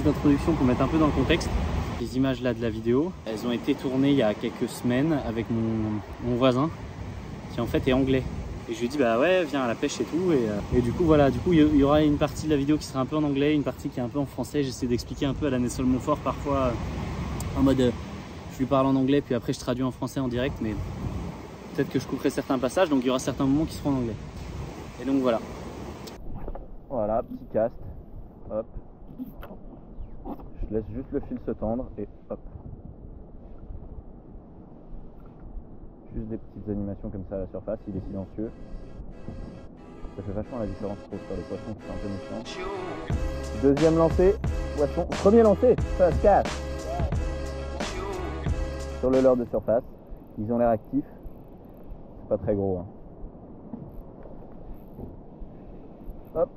petite introduction pour mettre un peu dans le contexte. Les images là de la vidéo, elles ont été tournées il y a quelques semaines avec mon voisin qui en fait est anglais. Et je lui ai dit bah ouais viens à la pêche et tout. Et du coup voilà, il y aura une partie de la vidéo qui sera un peu en anglais, une partie qui est un peu en français. J'essaie d'expliquer un peu à la Nessol Montfort parfois en mode je lui parle en anglais puis après je traduis en français en direct, mais peut-être que je couperai certains passages, donc il y aura certains moments qui seront en anglais. Et donc voilà. Voilà, petit cast, hop. Je laisse juste le fil se tendre et hop. Juste des petites animations comme ça à la surface, il est silencieux. Ça fait vachement la différence sur les poissons qui sont un peu méfiants. Deuxième lancé, poisson. Premier lancé, first cast. Sur le leurre de surface, ils ont l'air actifs. C'est pas très gros. Hein. Hop,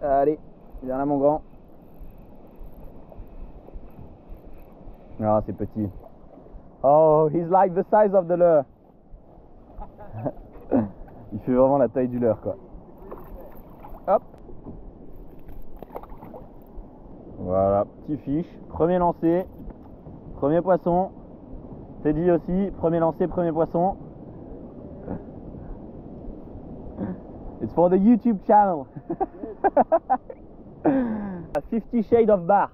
allez, viens là mon grand. Ah, c'est petit. Oh, he's like the size of the leurre. Il fait vraiment la taille du leurre, quoi. Hop. Voilà, petit fiche. Premier lancé, premier poisson. Teddy aussi, premier lancé, premier poisson. It's for the YouTube channel. 50 Shades of Bar.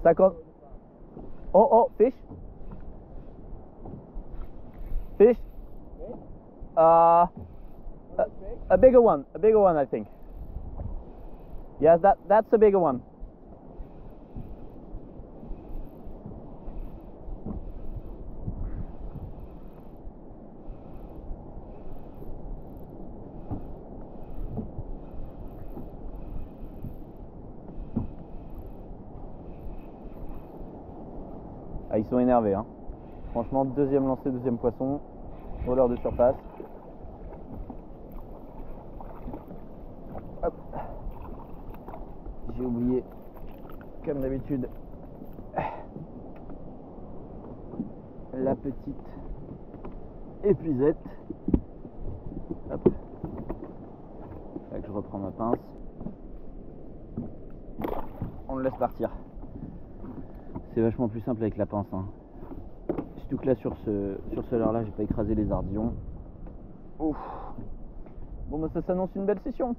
50. Oh, fish. Fish. A bigger one, I think. Yes, that's a bigger one. Ah, ils sont énervés, hein. Franchement, deuxième lancé, deuxième poisson, au leurre de surface. Hop. J'ai oublié, comme d'habitude, la petite épuisette. Hop. Là que je reprends ma pince. On le laisse partir. C'est vachement plus simple avec la pince. Hein. Surtout que là sur ce leurre là, j'ai pas écrasé les ardillons. Ouf. Bon bah ça s'annonce une belle session.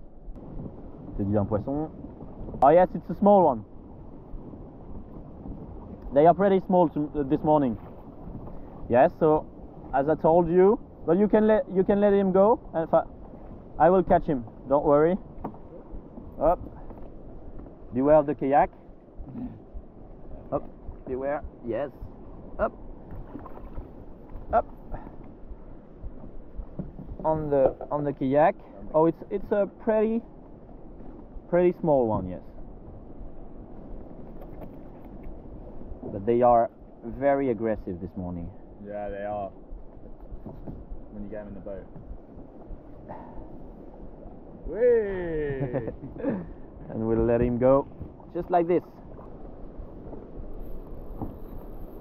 J'ai dit un poisson. Oh yes, it's a small one. They are pretty small this morning. Yes, so as I told you, well you can let him go, and I will catch him. Don't worry. Up. Beware of the kayak. Up. Beware. Yes. Up. Up. On the kayak. Oh, it's a pretty small one, yes. But they are very aggressive this morning. Yeah, they are. When you get them in the boat. Whee! And we'll let him go just like this.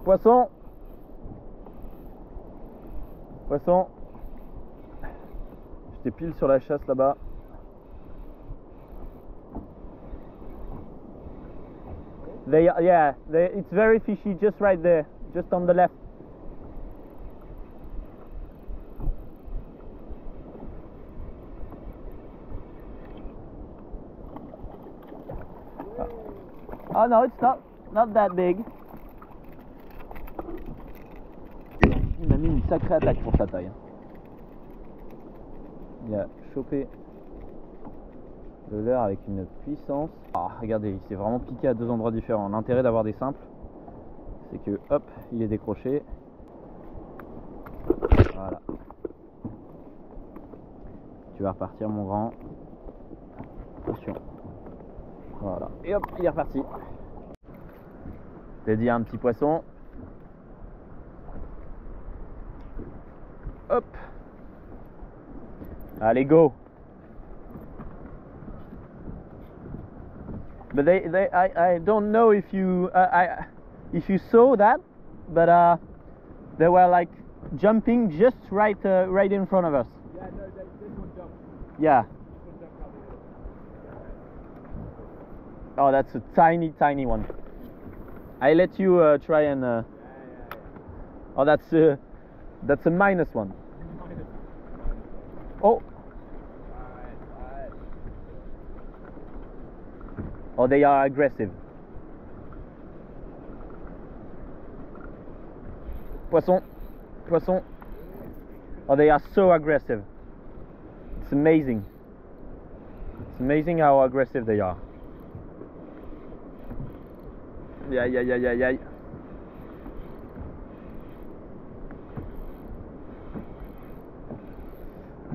Poisson. Poisson. J'étais pile sur la chasse là-bas. It's very fishy just right there, just on the left. Oh no, it's not that big. Il m'a mis une sacrée attaque pour sa taille. Il a chopé le leurre avec une puissance. Ah, regardez, il s'est vraiment piqué à deux endroits différents. L'intérêt d'avoir des simples, c'est que hop, il est décroché. Voilà. Tu vas repartir mon grand. Attention. Voilà. Et hop, il est reparti. J'ai dit un petit poisson. Hop. Allez, go. But I don't know if you saw that, but they were like jumping just right in front of us. Yeah, no, this one jumped. Yeah. This one jumped out the other. Oh, that's a tiny one. I let you try and. Oh, that's a minus one. Oh. Oh, they are aggressive. Poisson. Oh, they are so aggressive. It's amazing. It's amazing how aggressive they are. Yeah.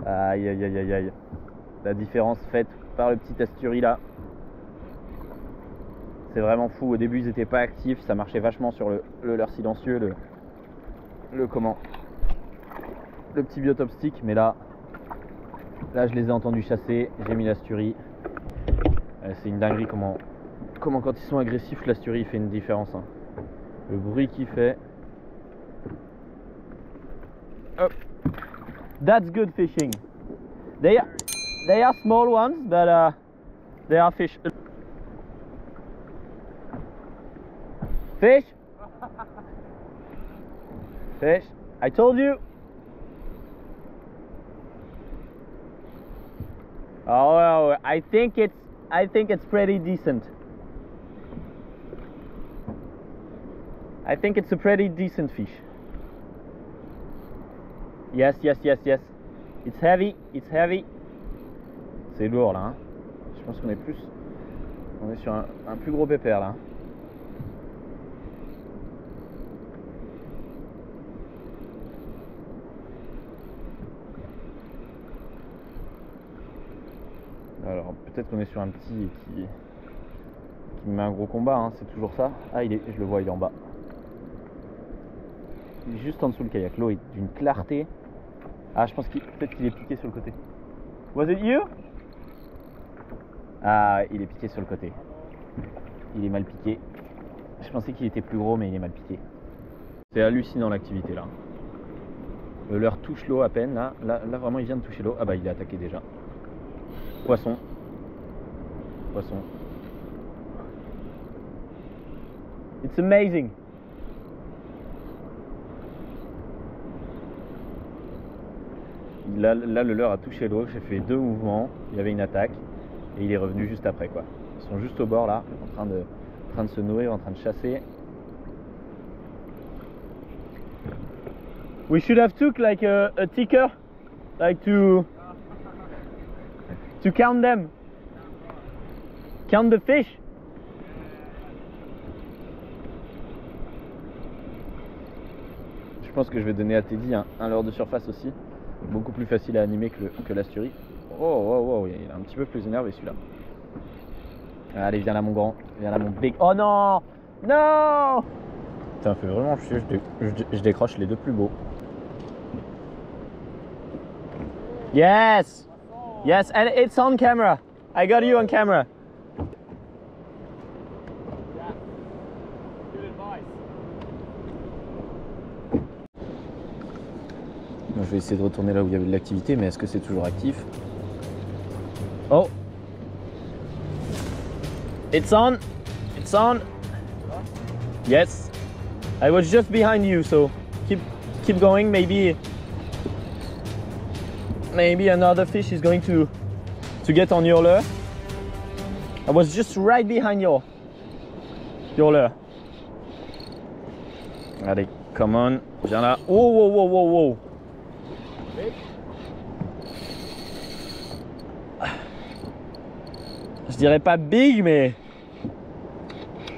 Aïe. La différence faite par le petit Asturi là. C'est vraiment fou. Au début, ils n'étaient pas actifs. Ça marchait vachement sur le leurre silencieux, le petit biotope stick. Mais là, je les ai entendus chasser. J'ai mis l'Asturi. C'est une dinguerie comment quand ils sont agressifs, l'Asturi fait une différence. Hein. Le bruit qu'il fait. Hop. That's good fishing. They are small ones, but they are fish. Fish. I told you. Oh, I think it's pretty decent. I think it's a pretty decent fish. Yes. It's heavy. C'est lourd là. Hein. Je pense qu'on est sur un plus gros pépère là. Alors peut-être qu'on est sur un petit qui me met un gros combat, hein. C'est toujours ça. Ah, je le vois, il est en bas. Il est juste en dessous le kayak. L'eau est d'une clarté. Ah, je pense peut-être qu'il est piqué sur le côté. Was it you? Ah, il est piqué sur le côté. Il est mal piqué. Je pensais qu'il était plus gros, mais il est mal piqué. C'est hallucinant l'activité là. Le leurre touche l'eau à peine. Là, vraiment, il vient de toucher l'eau. Ah bah, il est attaqué déjà. Poisson. It's amazing. Là, le leurre a touché l'eau. J'ai fait 2 mouvements. Il y avait une attaque et il est revenu juste après quoi. Ils sont juste au bord là, en train de se nourrir, en train de chasser. We should have took like a ticker, like to count them. Count the fish. Je pense que je vais donner à Teddy un leurre de surface aussi. Beaucoup plus facile à animer que l'Asturi. Oh, il est un petit peu plus énervé celui-là. Allez, viens là mon grand. Viens là mon big. Oh non. Non. Ça me fait vraiment chier. Je décroche les deux plus beaux. Yes, and it's on camera. I got you on camera. Je vais essayer de retourner là où il y avait de l'activité, mais est-ce que c'est toujours actif? Oh, it's on. Yes, I was just behind you, so keep going. Maybe another fish is going to get on your lure. I was just right behind your lure. Allez, come on, viens là. Wow. Je dirais pas big, mais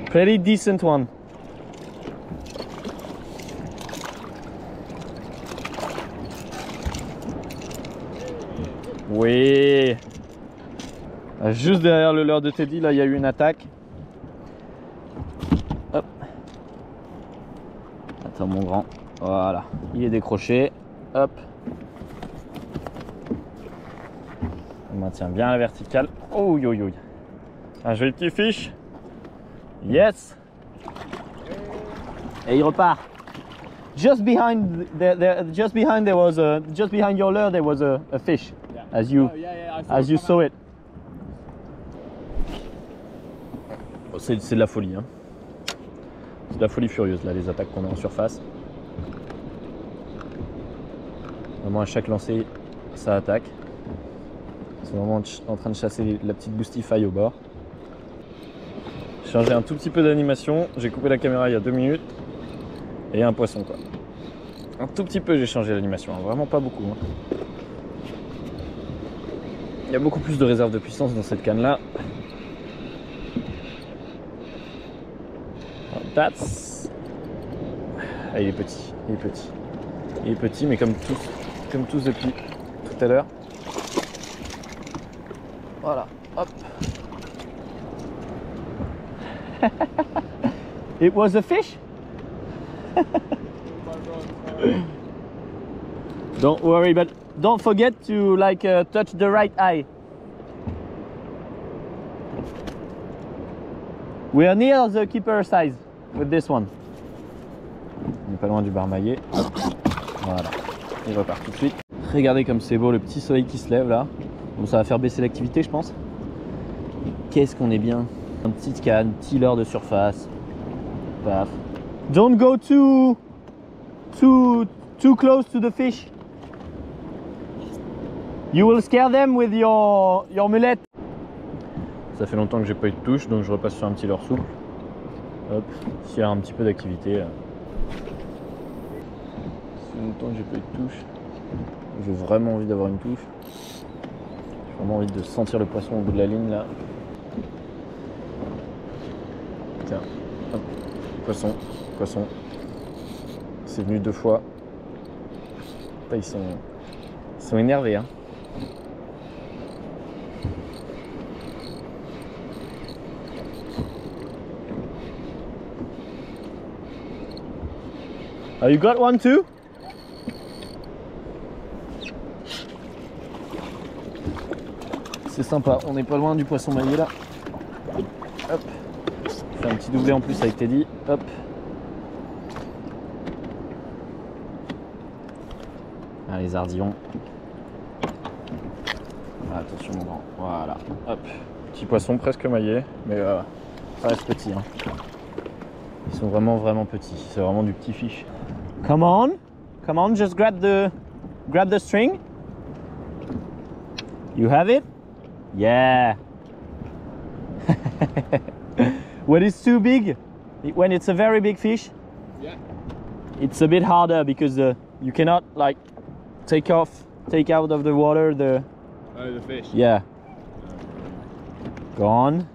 pretty decent one. Oui. Juste derrière le leurre de Teddy, là, il y a eu une attaque. Hop. Attends, mon grand. Voilà. Il est décroché. Hop. On maintient bien la verticale. Oh, un joli petit fish. Yes. Et il repart. Just behind your lure there was a fish. As you saw it. C'est de la folie. Hein. C'est de la folie furieuse là, les attaques qu'on a en surface. Vraiment à chaque lancer, ça attaque. C'est vraiment en train de chasser la petite boostify au bord. J'ai changé un tout petit peu d'animation. J'ai coupé la caméra il y a 2 minutes. Et un poisson quoi. Un tout petit peu j'ai changé l'animation, hein. Vraiment pas beaucoup. Hein. Il y a beaucoup plus de réserve de puissance dans cette canne là. That's... Ah, il est petit, il est petit. Il est petit mais comme tous depuis tout à l'heure. Voilà, hop. It was a fish? Don't worry, but don't forget to touch the right eye. We are near the keeper size with this one. On n'est pas loin du bar maillé. Voilà, il repart tout de suite. Regardez comme c'est beau, le petit soleil qui se lève là. Bon, ça va faire baisser l'activité, je pense. Qu'est-ce qu'on est bien. Un petit canne, petit leurre de surface. Paf. Don't go too close to the fish. You will scare them with your mullet. Ça fait longtemps que j'ai pas eu de touche, donc je repasse sur un petit leurre souple. Hop, s'il y a un petit peu d'activité. Ça fait longtemps que j'ai pas eu de touche. J'ai vraiment envie d'avoir une touche. J'ai vraiment envie de sentir le poisson au bout de la ligne là. Tiens, hop, poisson. C'est venu 2 fois. Ils sont énervés. Hein. Oh, you got one too? C'est sympa, on n'est pas loin du poisson maillé là. Hop. Je fais un petit doublé en plus avec Teddy. Hop. Ah, les ardillons. Ah, attention mon grand. Voilà. Hop. Petit poisson presque maillé, mais ça reste petit. Hein. Ils sont vraiment petits. C'est vraiment du petit fish. Come on, just grab the string. You have it? Yeah. When it's too big, when it's a very big fish, yeah, it's a bit harder because you cannot like take out of the water the fish. Yeah. Go on.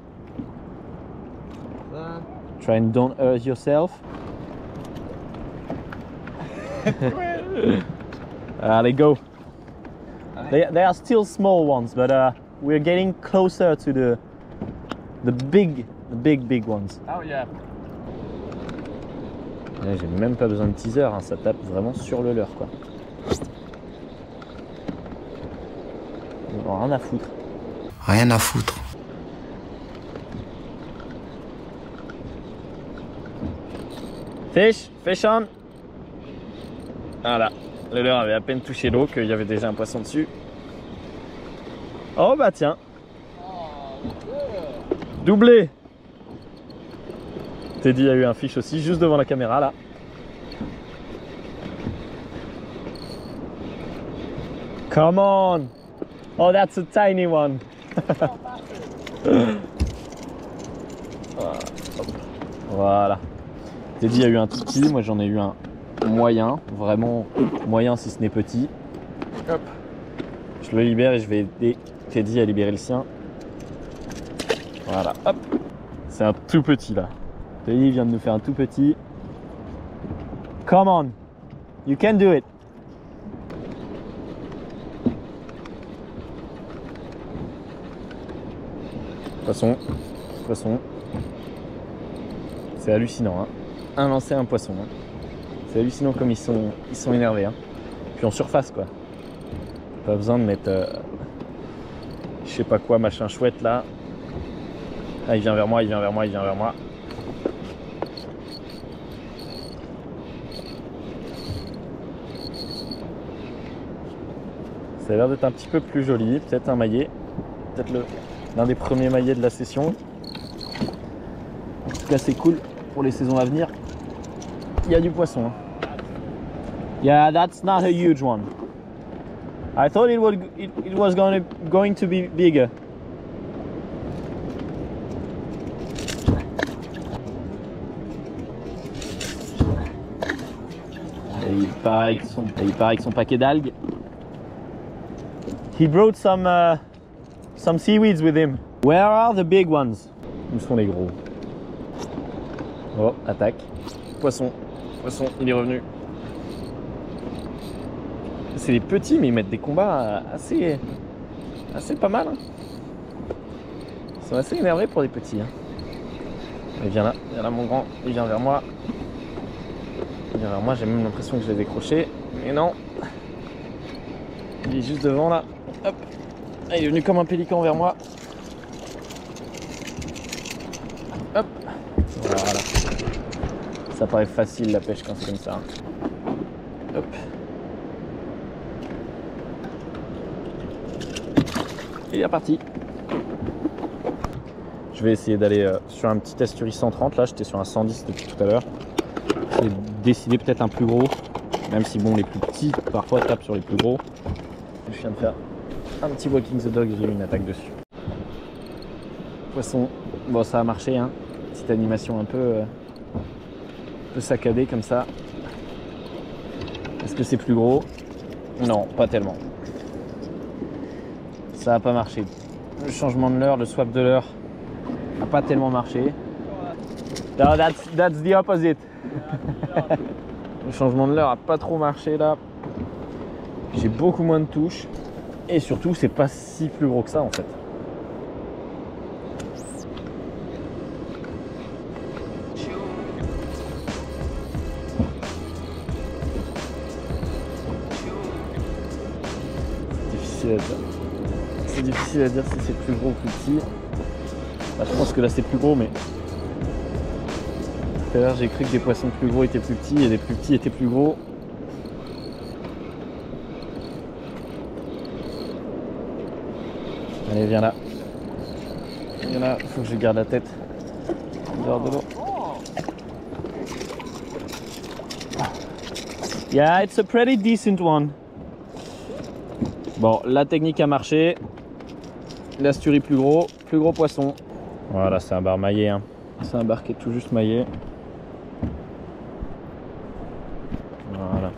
Try and don't hurt yourself. They go. They are still small ones, but we're getting closer to the big ones. Oh yeah. J'ai même pas besoin de teaser, hein, ça tape vraiment sur le leurre quoi. Rien à foutre. Rien à foutre. Fish on. Voilà, le leurre avait à peine touché l'eau qu'il y avait déjà un poisson dessus. Oh bah tiens. Doublé. Teddy a eu un fish aussi juste devant la caméra là. Come on. Oh, that's a tiny one. Voilà. Teddy a eu un tout petit, moi j'en ai eu un moyen, vraiment moyen si ce n'est petit. Hop. Je le libère et je vais aider Teddy à libérer le sien. Voilà, hop. C'est un tout petit là. Teddy vient de nous faire un tout petit. Come on, you can do it. Poisson. C'est hallucinant, hein. Un lancer, un poisson. Hein. C'est hallucinant comme ils sont énervés. Hein. Puis en surface quoi. Pas besoin de mettre je sais pas quoi, machin chouette là. Ah, il vient vers moi. Ça a l'air d'être un petit peu plus joli, peut-être un maillet. Peut-être l'un des premiers maillets de la session. tout cas, c'est cool pour les saisons à venir. Il y a du poisson. Hein. Yeah, that's not a huge one. I thought it was going to be bigger. Et il part avec son paquet d'algues. He brought some seaweeds with him. Where are the big ones? Où sont les gros? Oh, attaque. Poisson, il est revenu. C'est les petits, mais ils mettent des combats assez pas mal. Hein. Ils sont assez énervés pour les petits. Hein. Il vient là mon grand, il vient vers moi. Il vient vers moi, j'ai même l'impression que je l'ai décroché. Mais non. Il est juste devant là. Hop. Ah, il est venu comme un pélican vers moi. Hop. Voilà. Ça paraît facile la pêche quand c'est comme ça. Hop. Il est reparti. Je vais essayer d'aller sur un petit Asturie 130. Là, j'étais sur un 110 depuis tout à l'heure. Je vais décider peut-être un plus gros. Même si bon, les plus petits parfois tapent sur les plus gros. Je viens de faire un petit walking the dog, j'ai eu une attaque dessus. Poisson, bon ça a marché, hein. Petite animation un peu saccadée comme ça. Est-ce que c'est plus gros? Non, pas tellement. Ça n'a pas marché. Le changement de leurre, le swap de leurre n'a pas tellement marché. No, that's the opposite. Le changement de leurre n'a pas trop marché là. J'ai beaucoup moins de touches. Et surtout, c'est pas si plus gros que ça en fait. C'est difficile à dire si c'est plus gros ou plus petit. Bah, je pense que là c'est plus gros, mais tout à l'heure j'ai cru que des poissons plus gros étaient plus petits et des plus petits étaient plus gros. Allez, viens là. Viens là, il faut que je garde la tête dehors de l'eau. Yeah, it's a pretty decent one. Bon, la technique a marché. L'Asturie plus gros poisson. Voilà, c'est un bar maillé. Hein. C'est un bar qui est tout juste maillé. Voilà.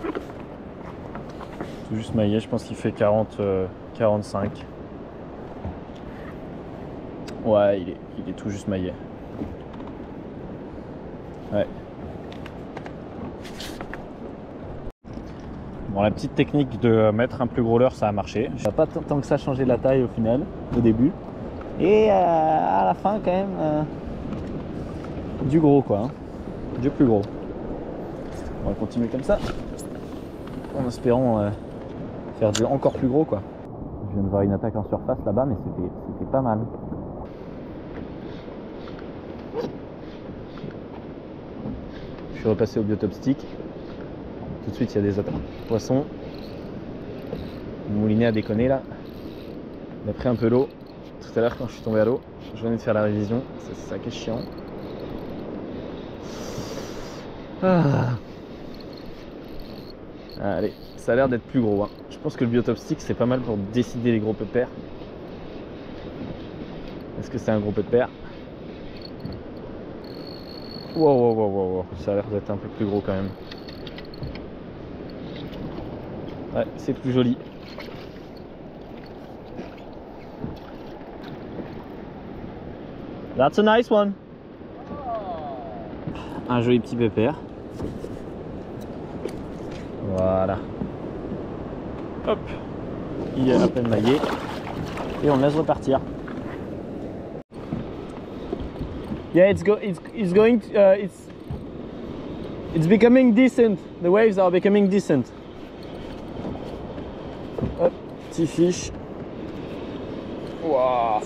Tout juste maillé, je pense qu'il fait 45. Ouais, il est tout juste maillé. Ouais. Bon, la petite technique de mettre un plus gros leurre, ça a marché. Ça n'a pas tant que ça changé la taille au final, au début. Et à la fin, quand même, du gros quoi. Hein. Du plus gros. On va continuer comme ça. En espérant faire du encore plus gros quoi. Je viens de voir une attaque en surface là-bas, mais c'était pas mal. Je suis repassé au biotop stick. Tout de suite, il y a des attaques. Poisson. Mon moulinet a déconné là. Il a pris un peu l'eau. Tout à l'heure, quand je suis tombé à l'eau, je venais de faire la révision. C'est ça qui est chiant. Ah. Allez, ça a l'air d'être plus gros. Hein. Je pense que le biotop stick, c'est pas mal pour décider les gros pépères. Est-ce que c'est un gros pépère? Wow. Ça a l'air d'être un peu plus gros quand même. Ouais, c'est plus joli. That's a nice one. Un joli petit pépère. Voilà. Hop. Il est à peine maillé. Et on le laisse repartir. Yeah, it's becoming decent. The waves are becoming decent. Hop, petit fiche. Wow.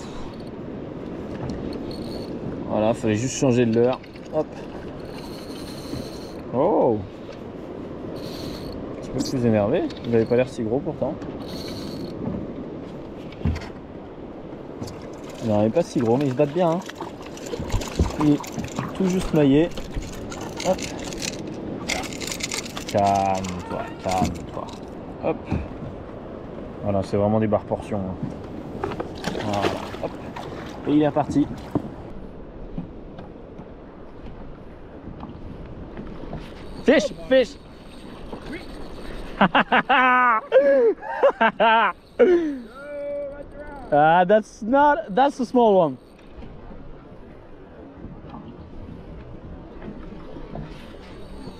Voilà, fallait juste changer de leurre. Hop. Oh. Un petit peu plus énervé. Il n'avait pas l'air si gros pourtant. Il n'en avait pas si gros, mais il se bat bien. Hein. tout juste noyé. Hop. Calme-toi, calme-toi. Hop. Voilà, c'est vraiment des barres portions. Hein. Voilà, hop. Et il est reparti. Fish, fish. That's a small one.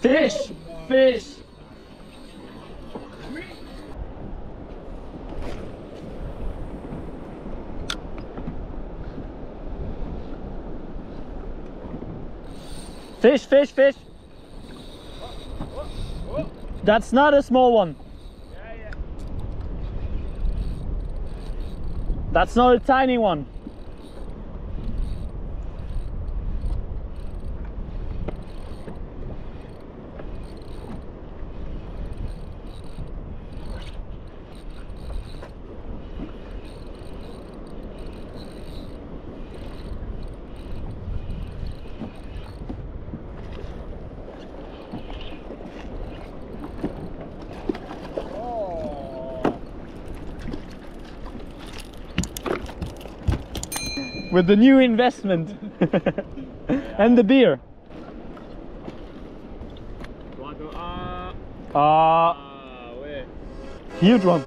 Fish, fish. Fish, fish, fish. That's not a small one. That's not a tiny one. With the new investment and the beer. Ouais. Huge one.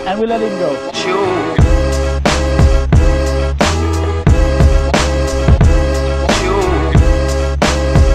And we let him go.